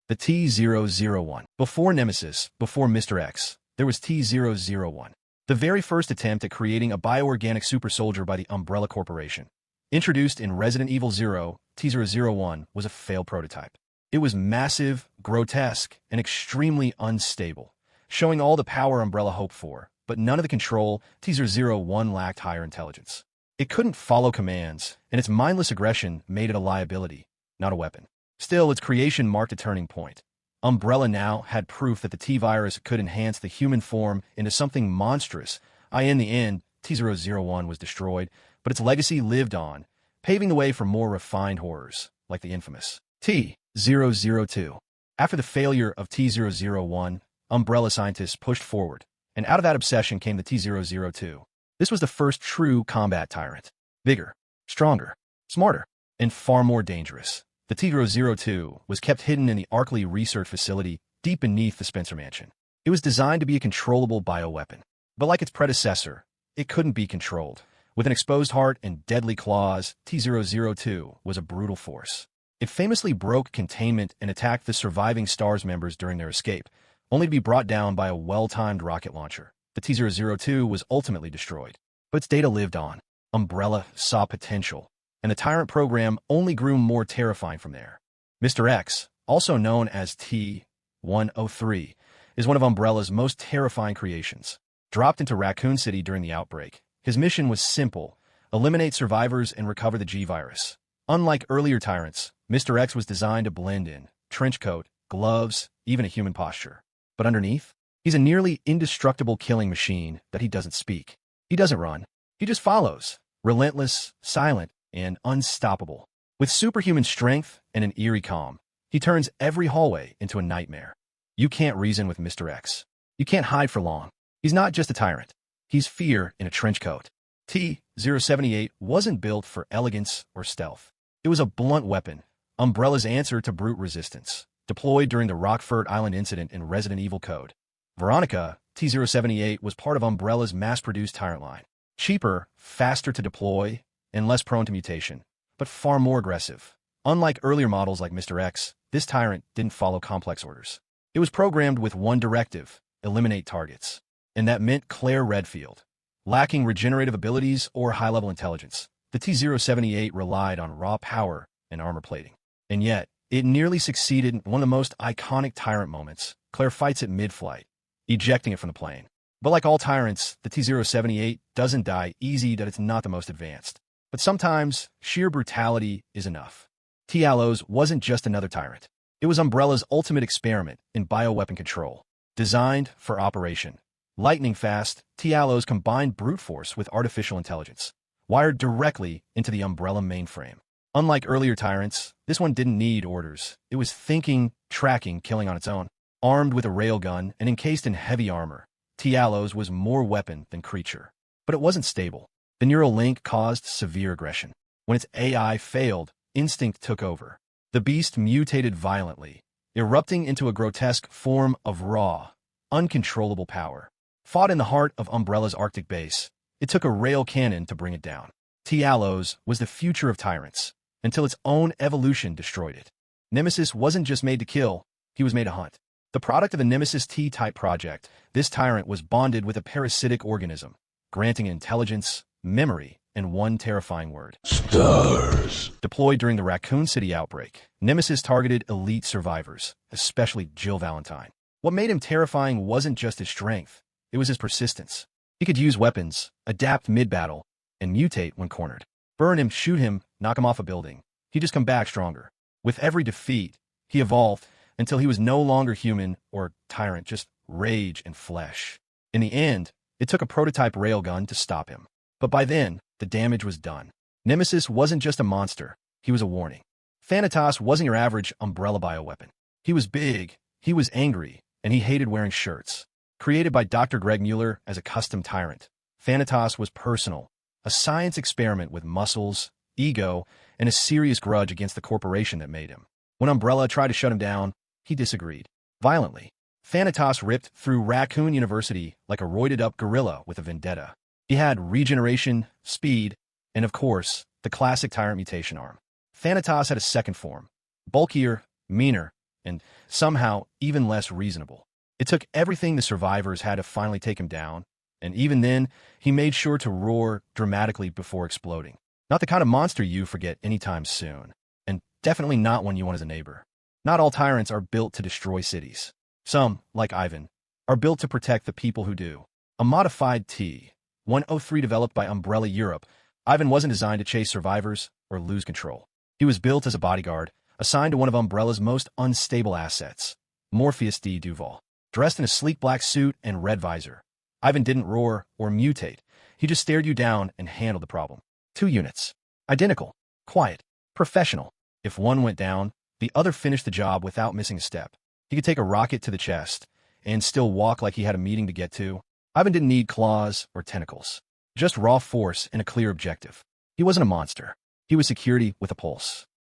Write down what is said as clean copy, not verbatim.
The T-001. Before Nemesis, before Mr. X, there was T-001. The very first attempt at creating a bioorganic super soldier by the Umbrella Corporation. Introduced in Resident Evil 0, T-001 was a failed prototype. It was massive, grotesque, and extremely unstable, showing all the power Umbrella hoped for, but none of the control. T-001 lacked higher intelligence. It couldn't follow commands, and its mindless aggression made it a liability, not a weapon. Still, its creation marked a turning point. Umbrella now had proof that the T-virus could enhance the human form into something monstrous. In the end, T-001 was destroyed, but its legacy lived on, paving the way for more refined horrors, like the infamous T-002. After the failure of T-001, Umbrella scientists pushed forward, and out of that obsession came the T-002. This was the first true combat tyrant. Bigger, stronger, smarter, and far more dangerous. The T-002 was kept hidden in the Arkley Research Facility deep beneath the Spencer Mansion. It was designed to be a controllable bioweapon, but like its predecessor, it couldn't be controlled. With an exposed heart and deadly claws, T-002 was a brutal force. It famously broke containment and attacked the surviving S.T.A.R.S members during their escape, only to be brought down by a well-timed rocket launcher. The T-002 was ultimately destroyed, but its data lived on. Umbrella saw potential, and the Tyrant program only grew more terrifying from there. Mr. X, also known as T-103, is one of Umbrella's most terrifying creations. Dropped into Raccoon City during the outbreak, his mission was simple: eliminate survivors and recover the G-virus. Unlike earlier Tyrants, Mr. X was designed to blend in: trench coat, gloves, even a human posture. But underneath, he's a nearly indestructible killing machine that he doesn't speak. He doesn't run. He just follows, relentless, silent, and unstoppable. With superhuman strength and an eerie calm, he turns every hallway into a nightmare. You can't reason with Mr. X. You can't hide for long. He's not just a tyrant. He's fear in a trench coat. T-078 wasn't built for elegance or stealth. It was a blunt weapon, Umbrella's answer to brute resistance, deployed during the Rockford Island incident in Resident Evil Code. Veronica, T-078 was part of Umbrella's mass-produced Tyrant line. Cheaper, faster to deploy, and less prone to mutation, but far more aggressive. Unlike earlier models like Mr. X, this Tyrant didn't follow complex orders. It was programmed with one directive: eliminate targets. And that meant Claire Redfield. Lacking regenerative abilities or high-level intelligence, the T-078 relied on raw power and armor plating. And yet, it nearly succeeded in one of the most iconic Tyrant moments. Claire fights it mid-flight, ejecting it from the plane. But like all Tyrants, the T-078 doesn't die easy that it's not the most advanced. But sometimes, sheer brutality is enough. T.ALOS wasn't just another Tyrant. It was Umbrella's ultimate experiment in bioweapon control. Designed for operation. Lightning fast, T.ALOS combined brute force with artificial intelligence, wired directly into the Umbrella mainframe. Unlike earlier Tyrants, this one didn't need orders. It was thinking, tracking, killing on its own. Armed with a railgun and encased in heavy armor, T.ALOS was more weapon than creature. But it wasn't stable. The neural link caused severe aggression. When its AI failed, instinct took over. The beast mutated violently, erupting into a grotesque form of raw, uncontrollable power. Fought in the heart of Umbrella's Arctic base, it took a rail cannon to bring it down. T.ALOS was the future of Tyrants, until its own evolution destroyed it. Nemesis wasn't just made to kill, he was made to hunt. The product of the Nemesis T-type project, this Tyrant was bonded with a parasitic organism, granting intelligence, memory, and one terrifying word: S.T.A.R.S. Deployed during the Raccoon City outbreak, Nemesis targeted elite survivors, especially Jill Valentine. What made him terrifying wasn't just his strength, it was his persistence. He could use weapons, adapt mid-battle, and mutate when cornered. Burn him, shoot him, knock him off a building. He'd just come back stronger. With every defeat, he evolved until he was no longer human or tyrant, just rage and flesh. In the end, it took a prototype railgun to stop him. But by then, the damage was done. Nemesis wasn't just a monster, he was a warning. Thanatos wasn't your average Umbrella bioweapon. He was big, he was angry, and he hated wearing shirts. Created by Dr. Greg Mueller as a custom tyrant, Thanatos was personal, a science experiment with muscles, ego, and a serious grudge against the corporation that made him. When Umbrella tried to shut him down, he disagreed. Violently, Thanatos ripped through Raccoon University like a roided-up gorilla with a vendetta. He had regeneration, speed, and of course, the classic tyrant mutation arm. Thanatos had a second form, bulkier, meaner, and somehow even less reasonable. It took everything the survivors had to finally take him down, and even then, he made sure to roar dramatically before exploding. Not the kind of monster you forget anytime soon, and definitely not one you want as a neighbor. Not all tyrants are built to destroy cities. Some, like Ivan, are built to protect the people who do. A modified T-103 developed by Umbrella Europe, Ivan wasn't designed to chase survivors or lose control. He was built as a bodyguard, assigned to one of Umbrella's most unstable assets, Morpheus D. Duval. Dressed in a sleek black suit and red visor, Ivan didn't roar or mutate. He just stared you down and handled the problem. 2 units. Identical. Quiet. Professional. If one went down, the other finished the job without missing a step. He could take a rocket to the chest and still walk like he had a meeting to get to. Ivan didn't need claws or tentacles. Just raw force and a clear objective. He wasn't a monster. He was security with a pulse.